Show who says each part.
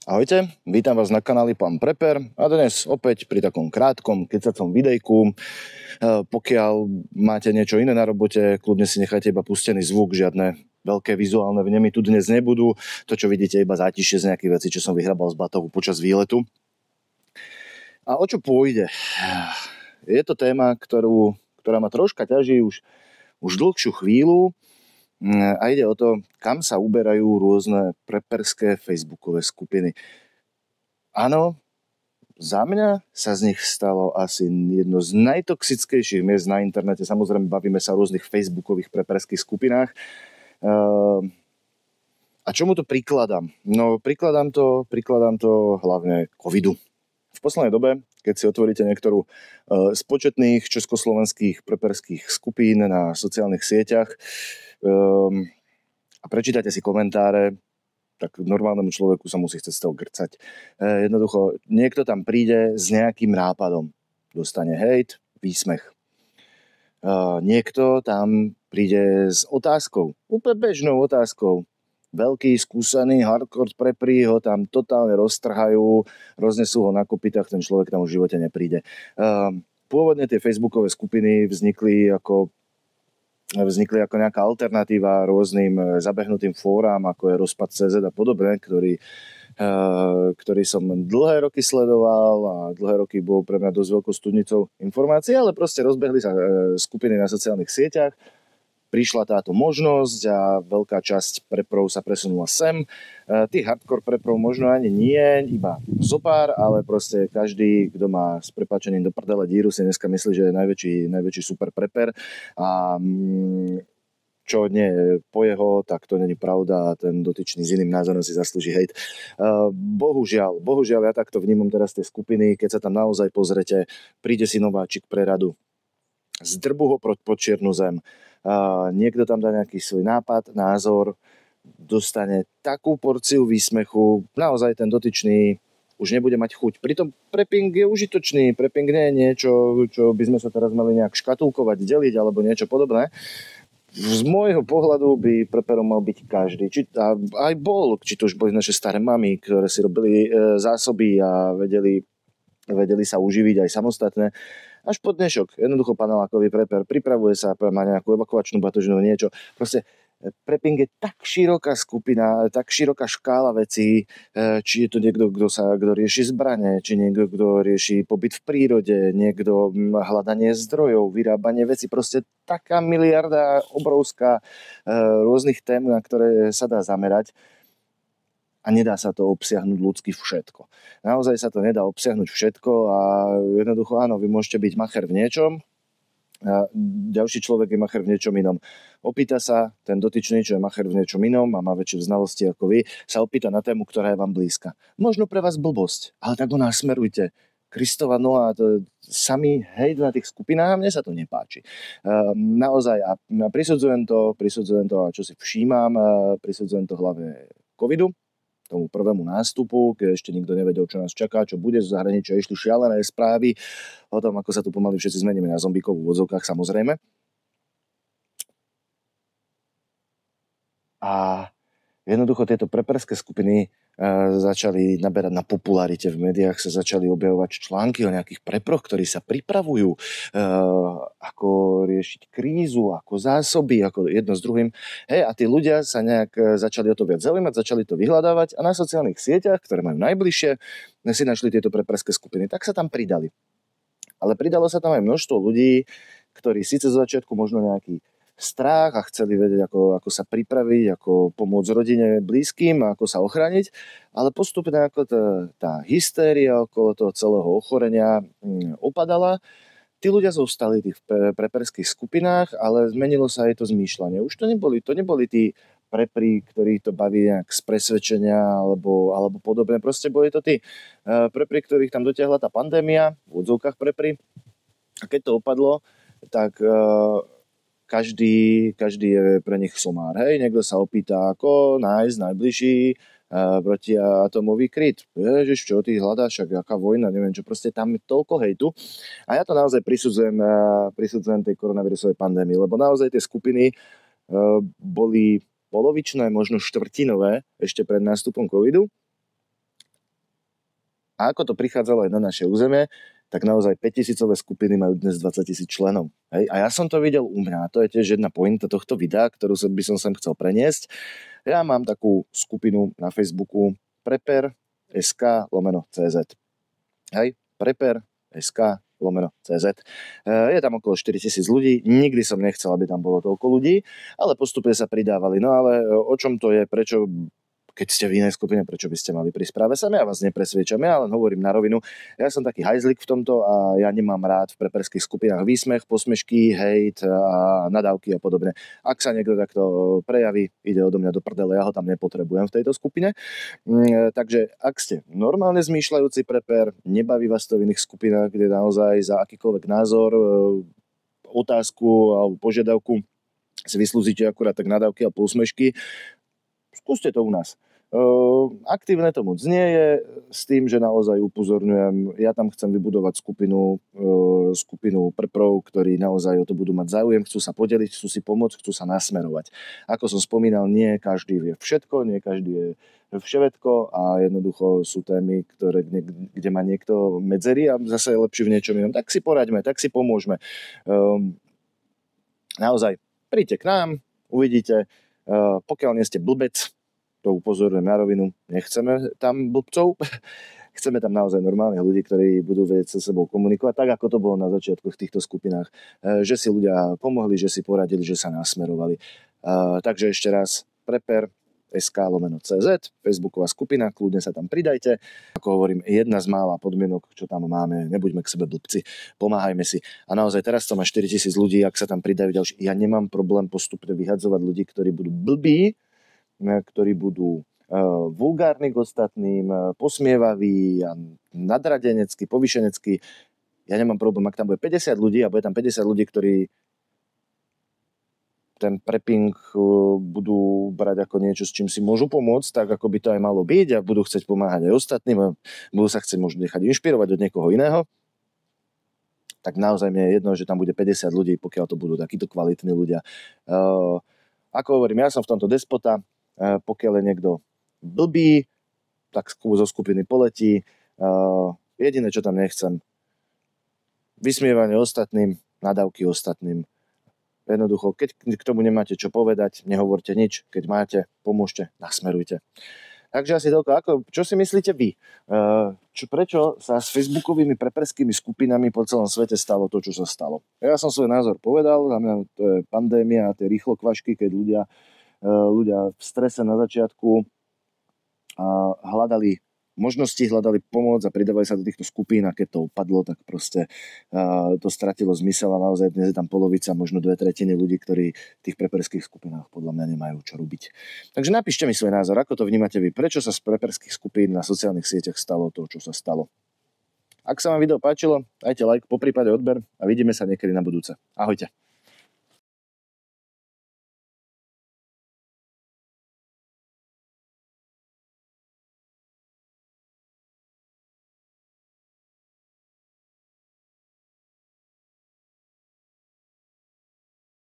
Speaker 1: Ahojte, vítam vás na kanáli Pán Prepper a dnes opäť pri takom krátkom kecacom videjku. Pokiaľ máte niečo iné na robote, kľudne si nechajte iba pustený zvuk, žiadne veľké vizuálne vnemy tu dnes nebudú. To, čo vidíte, iba zátišie z nejakých vecí, čo som vyhrabal z batohu počas výletu. A o čo pôjde? Je to téma, ktorá ma troška ťaží už dlhšiu chvíľu. A ide o to, kam sa uberajú rôzne preperské facebookové skupiny. Áno, za mňa sa z nich stalo asi jedno z najtoxickejších miest na internete. Samozrejme, bavíme sa o rôznych facebookových preperských skupinách. A čomu to prikladám? No, prikladám to hlavne covidu. V poslednej dobe, keď si otvoríte niektorú z početných československých preperských skupín na sociálnych sieťach, a prečítate si komentáre, tak normálnemu človeku sa musí chcieť z toho grcať. Jednoducho, niekto tam príde s nejakým nápadom. Dostane hejt, výsmech. Niekto tam príde s otázkou, úplne bežnou otázkou. Veľký, skúsený, hardcore preprí ho tam totálne roztrhajú, roznesú ho na kopytách, ten človek tam v živote nepríde. Pôvodne tie facebookové skupiny vznikli ako nejaká alternatíva rôznym zabehnutým fórám, ako je Rozpad.cz a podobne, ktorý som dlhé roky sledoval a dlhé roky bol pre mňa dosť veľkou studnicou informácií, ale proste rozbehli sa skupiny na sociálnych sieťach. Prišla táto možnosť a veľká časť preprov sa presunula sem. Tých hardcore preprov možno ani nie, iba zopár, ale proste každý, kto má s prepáčením do prdele díru, si dneska myslí, že je najväčší super preper. A čo nie je po jeho, tak to není pravda a ten dotyčný s iným názorom si zaslúži hejt. Bohužiaľ, ja takto vnímam teraz tie skupiny, keď sa tam naozaj pozrete, príde si nováčik pre radu, zdrbu ho pod čiernu zem, niekto tam dá nejaký svoj nápad, názor, dostane takú porciu výsmechu, naozaj ten dotyčný už nebude mať chuť. Pritom prepping je užitočný, prepping nie je niečo, čo by sme sa teraz mali nejak škatulkovať, deliť alebo niečo podobné. Z môjho pohľadu by preperom mal byť každý. Aj bol, či to už boli naše staré mamy, ktoré si robili zásoby a vedeli sa uživiť aj samostatne. Až po dnešok. Jednoducho panelákový preper pripravuje sa, má nejakú evakuačnú batožinu, niečo. Proste prepping je tak široká skupina, tak široká škála vecí, či je to niekto, kto rieši zbrane, či niekto, kto rieši pobyt v prírode, niekto hľadanie zdrojov, vyrábanie vecí. Proste taká miliarda obrovská rôznych tém, na ktoré sa dá zamerať. A nedá sa to obsiahnuť ľudsky všetko. Naozaj sa to nedá obsiahnuť všetko a jednoducho áno, vy môžete byť macher v niečom, a ďalší človek je macher v niečom inom. Opýta sa ten dotyčný, čo je macher v niečom inom a má väčšie znalosti ako vy, sa opýta na tému, ktorá je vám blízka. Možno pre vás blbosť, ale tak ho nasmerujte. Kristova noha, to samý hejt na tých skupinách, mne sa to nepáči. Naozaj, a prisudzujem to, a čo si všímam, prisudzujem to hlavne covidu, tomu prvému nástupu, keď ešte nikto nevedel, čo nás čaká, čo bude z zahraničia, išli šialené správy o tom, ako sa tu pomaly všetci zmeníme na zombíkov v úvodzovkách, samozrejme. A jednoducho tieto preperské skupiny začali naberať na popularite. V médiách sa začali objavovať články o nejakých preproch, ktorí sa pripravujú, ako riešiť krízu, ako zásoby, ako jedno s druhým. A tí ľudia sa nejak začali o to viac zaujímať, začali to vyhľadávať a na sociálnych sieťach, ktoré majú najbližšie, si našli tieto preperské skupiny. Tak sa tam pridali. Ale pridalo sa tam aj množstvo ľudí, ktorí síce z začiatku možno nejaký strach a chceli vedieť, ako sa pripraviť, ako pomôcť rodine, blízkym a ako sa ochrániť, ale postupne ako tá hystéria okolo toho celého ochorenia opadala. Tí ľudia zostali v tých preperských skupinách, ale zmenilo sa aj to zmýšľanie. Už to neboli tí prepri, ktorých to baví nejak z presvedčenia alebo podobne. Proste boli to tí prepri, ktorých tam dotiahla tá pandémia, v odzvukách prepri. A keď to opadlo, tak každý je pre nich somár. Niekto sa opýta, ako nájsť najbližší protiatomový kryt. Ježiš, čo ty hľadáš, aká vojna, neviem čo, proste tam je toľko hejtu. A ja to naozaj prisudzujem tej koronavírusovej pandémii, lebo naozaj tie skupiny boli polovičné, možno štvrtinové ešte pred nástupom covidu. A ako to prichádzalo aj na naše územie, tak naozaj 5 000 skupiny majú dnes 20 000 členov. Hej? A ja som to videl u mňa. To je tiež jedna pointa tohto videa, ktorú by som sem chcel preniesť. Ja mám takú skupinu na Facebooku preper.sk/CZ. Hej? preper.sk/CZ. Je tam okolo 4 000 ľudí. Nikdy som nechcel, aby tam bolo toľko ľudí, ale postupne sa pridávali. No ale o čom to je? Prečo, keď ste v inej skupine, prečo by ste mali prísť práve sami? Ja vás nepresviečam, ja len hovorím na rovinu. Ja som taký hajzlik v tomto a ja nemám rád v preperských skupinách výsmech, posmešky, hejt a nadávky a podobne. Ak sa niekto takto prejaví, ide odo mňa do prdele, ja ho tam nepotrebujem v tejto skupine. Takže ak ste normálne zmýšľajúci preper, nebaví vás to v iných skupinách, kde naozaj za akýkoľvek názor, otázku alebo požiadavku si vyslúzite akurát tak nadávky a posmešky, skúste to u nás. Aktívne to moc nie je, s tým, že naozaj upozorňujem, ja tam chcem vybudovať skupinu preprov, ktorí naozaj o to budú mať záujem, chcú sa podeliť, chcú si pomôcť, chcú sa nasmerovať. Ako som spomínal, nie každý vie všetko, nie každý je všetko a jednoducho sú témy, kde má niekto medzery a zase je lepší v niečom inom. Tak si poraďme, tak si pomôžme. Naozaj, príďte k nám, uvidíte. Pokiaľ nie ste blbec, to upozorňujem na rovinu, nechceme tam blbcov, chceme tam naozaj normálnych ľudí, ktorí budú vedieť so sebou komunikovať, tak ako to bolo na začiatku v týchto skupinách, že si ľudia pomohli, že si poradili, že sa nasmerovali. Takže ešte raz, preper.sk/CZ, facebooková skupina, kľudne sa tam pridajte. Ako hovorím, jedna z mála podmienok, čo tam máme, nebuďme k sebe blbci, pomáhajme si. A naozaj teraz to má 4 000 ľudí, ak sa tam pridajú ďalší. Ja nemám problém postupne vyhadzovať ľudí, ktorí budú blbí, ktorí budú vulgárni k ostatným, posmievaví a nadradeneckí, povyšeneckí. Ja nemám problém, ak tam bude 50 ľudí a bude tam 50 ľudí, ktorí ten prepping budú brať ako niečo, s čím si môžu pomôcť, tak ako by to aj malo byť a budú chcieť pomáhať aj ostatným a budú sa chcieť možno nechať inšpirovať od niekoho iného, tak naozaj mi je jedno, že tam bude 50 ľudí, pokiaľ to budú takíto kvalitní ľudia. Ako hovorím, ja som v tomto despota, pokiaľ je niekto blbý, tak zo skupiny poletí. Jediné, čo tam nechcem, vysmievanie ostatným, nadávky ostatným. Jednoducho, keď k tomu nemáte čo povedať, nehovorte nič. Keď máte, pomôžte, nasmerujte. Takže asi toľko. Čo si myslíte vy? Prečo sa s facebookovými preperskými skupinami po celom svete stalo to, čo sa stalo? Ja som svoj názor povedal, za mňa to je pandémia a tie rýchlo kvašky, keď ľudia v strese na začiatku hľadali možnosti, hľadali pomoc a pridávali sa do týchto skupín a keď to upadlo, tak proste to stratilo zmysel a naozaj dnes je tam polovica, možno 2/3 ľudí, ktorí v tých preperských skupinách podľa mňa nemajú čo robiť. Takže napíšte mi svoj názor, ako to vnímate vy, prečo sa z preperských skupín na sociálnych sieťach stalo to, čo sa stalo. Ak sa vám video páčilo, dajte like, poprípade odber a vidíme sa niekedy na budúce. Ahojte.